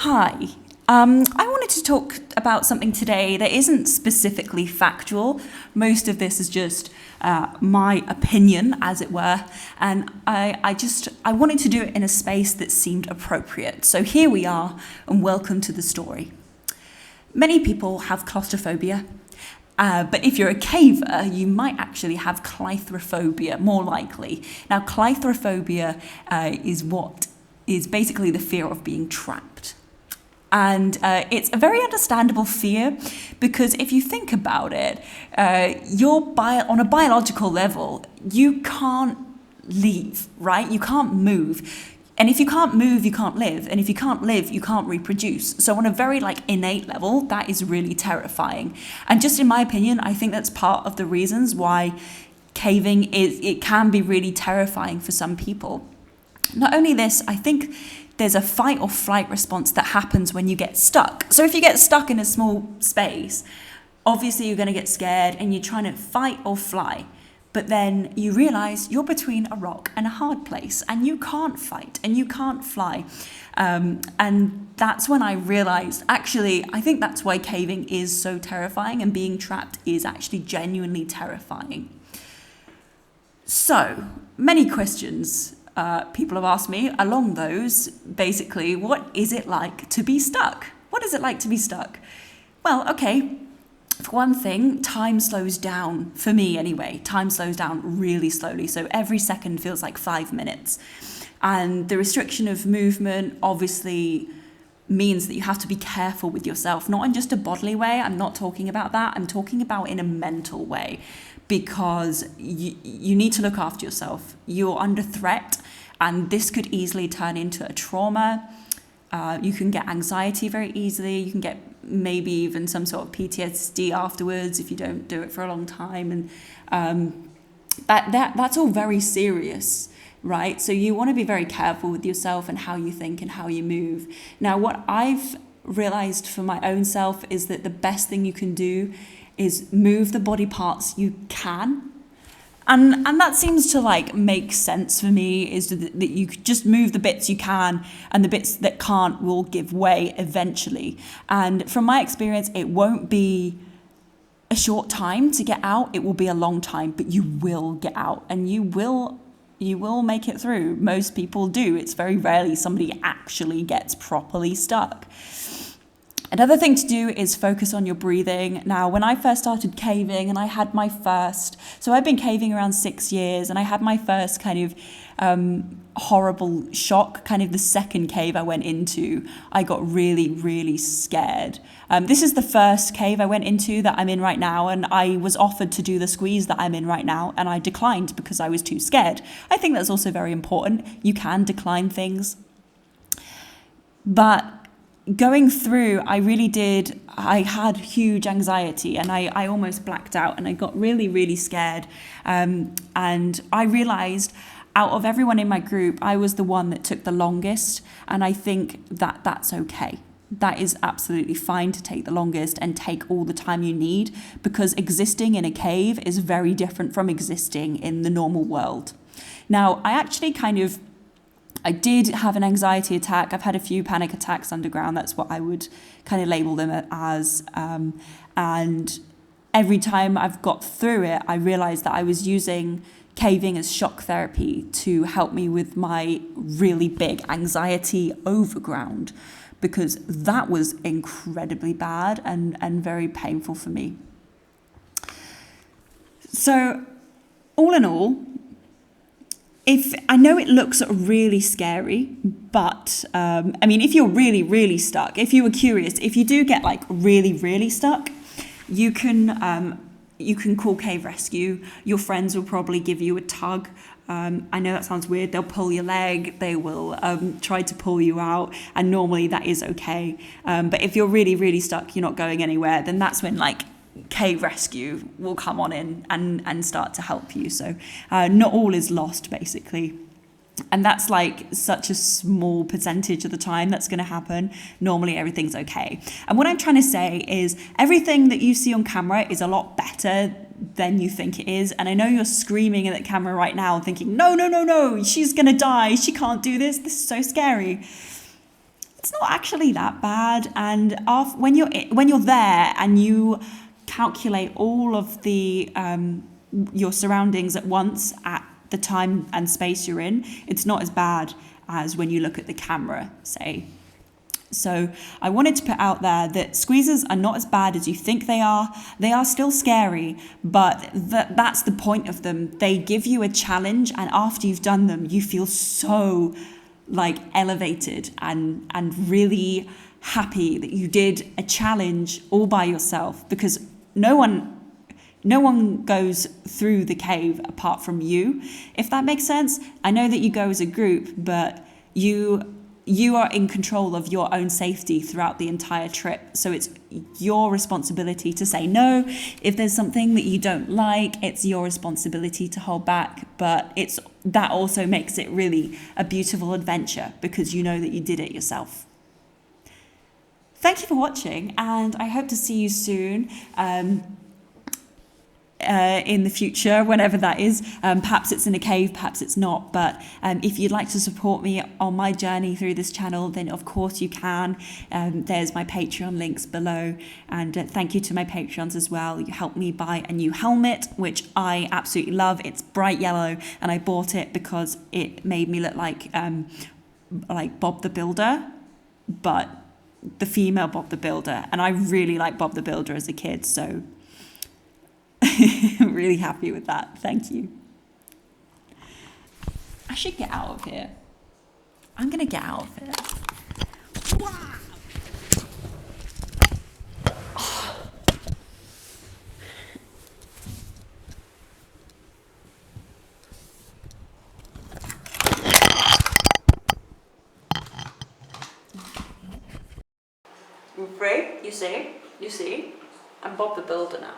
Hi. I wanted to talk about something today that isn't specifically factual. Most of this is just my opinion, as it were, and I wanted to do it in a space that seemed appropriate. So here we are, and welcome to the story. Many people have claustrophobia, but if you're a caver, you might actually have claustrophobia, more likely. Now, claustrophobia is basically the fear of being trapped. And it's a very understandable fear because if you think about it, on a biological level, you can't leave, right? You can't move. And if you can't move, you can't live. And if you can't live, you can't reproduce. So on a very innate level, that is really terrifying. And just in my opinion, I think that's part of the reasons why caving it can be really terrifying for some people. Not only this, I think there's a fight or flight response that happens when you get stuck. So if you get stuck in a small space, obviously you're going to get scared and you're trying to fight or fly. But then you realize you're between a rock and a hard place and you can't fight and you can't fly. And that's when I realized, actually, I think that's why caving is so terrifying and being trapped is actually genuinely terrifying. So, many questions people have asked me along those. Basically, what is it like to be stuck? What is it like to be stuck? Well, okay, for one thing, time slows down, for me anyway. Time slows down really slowly, so every second feels like 5 minutes. And the restriction of movement obviously means that you have to be careful with yourself, not in just a bodily way. I'm not talking about that. I'm talking about in a mental way, because you need to look after yourself. You're under threat, and this could easily turn into a trauma. You can get anxiety very easily. You can get maybe even some sort of PTSD afterwards if you don't do it for a long time. And that's all very serious, right? So you want to be very careful with yourself and how you think and how you move. Now, what I've realized for my own self is that the best thing you can do is move the body parts you can. And that seems to make sense for me, is that you just move the bits you can and the bits that can't will give way eventually. And from my experience, it won't be a short time to get out. It will be a long time, but you will get out and you will make it through. Most people do. It's very rarely somebody actually gets properly stuck. Another thing to do is focus on your breathing. Now, when I first started caving and I had so I've been caving around 6 years, and I had my first kind of horrible shock, kind of the second cave I went into. I got really, really scared. This is the first cave I went into that I'm in right now, and I was offered to do the squeeze that I'm in right now, and I declined because I was too scared. I think that's also very important. You can decline things. But going through, I had huge anxiety and I almost blacked out and I got really, really scared. And I realized out of everyone in my group, I was the one that took the longest. And I think that that's okay. That is absolutely fine to take the longest and take all the time you need, because existing in a cave is very different from existing in the normal world. Now, I did have an anxiety attack. I've had a few panic attacks underground. That's what I would kind of label them as. And every time I've got through it, I realized that I was using caving as shock therapy to help me with my really big anxiety overground, because that was incredibly bad and very painful for me. So all in all, if I know it looks really scary, but if you're really, really stuck, if you were curious, if you do get really, really stuck, you can call Cave Rescue. Your friends will probably give you a tug. I know that sounds weird. They'll pull your leg. They will try to pull you out, and normally that is okay. But if you're really, really stuck, you're not going anywhere, then that's when Cave Rescue will come on in and start to help you. So not all is lost, basically. And that's such a small percentage of the time that's going to happen. Normally everything's okay. And what I'm trying to say is everything that you see on camera is a lot better than you think it is. And I know you're screaming at the camera right now thinking, no, she's going to die. She can't do this. This is so scary. it's not actually that bad. And when you're there and you calculate all of the your surroundings at once at the time and space you're in, it's not as bad as when you look at the camera, say. So I wanted to put out there that squeezes are not as bad as you think they are. They are still scary, but that's the point of them. They give you a challenge, and after you've done them, you feel so like elevated and really happy that you did a challenge all by yourself, because no one goes through the cave apart from you, if that makes sense. I know that you go as a group, but you are in control of your own safety throughout the entire trip. So it's your responsibility to say no. If there's something that you don't like, it's your responsibility to hold back. But that also makes it really a beautiful adventure, because you know that you did it yourself. Thank you for watching, and I hope to see you soon. In the future, whenever that is. Perhaps it's in a cave, perhaps it's not, but if you'd like to support me on my journey through this channel, then of course you can. There's my Patreon links below, and thank you to my Patreons as well. You helped me buy a new helmet, which I absolutely love. It's bright yellow, and I bought it because it made me look like Bob the Builder, but the female Bob the Builder, and I really like Bob the Builder as a kid, so I'm really happy with that. Thank you. I should get out of here. I'm going to get out of here. Wow. I'm free, you see? I'm Bob the Builder now.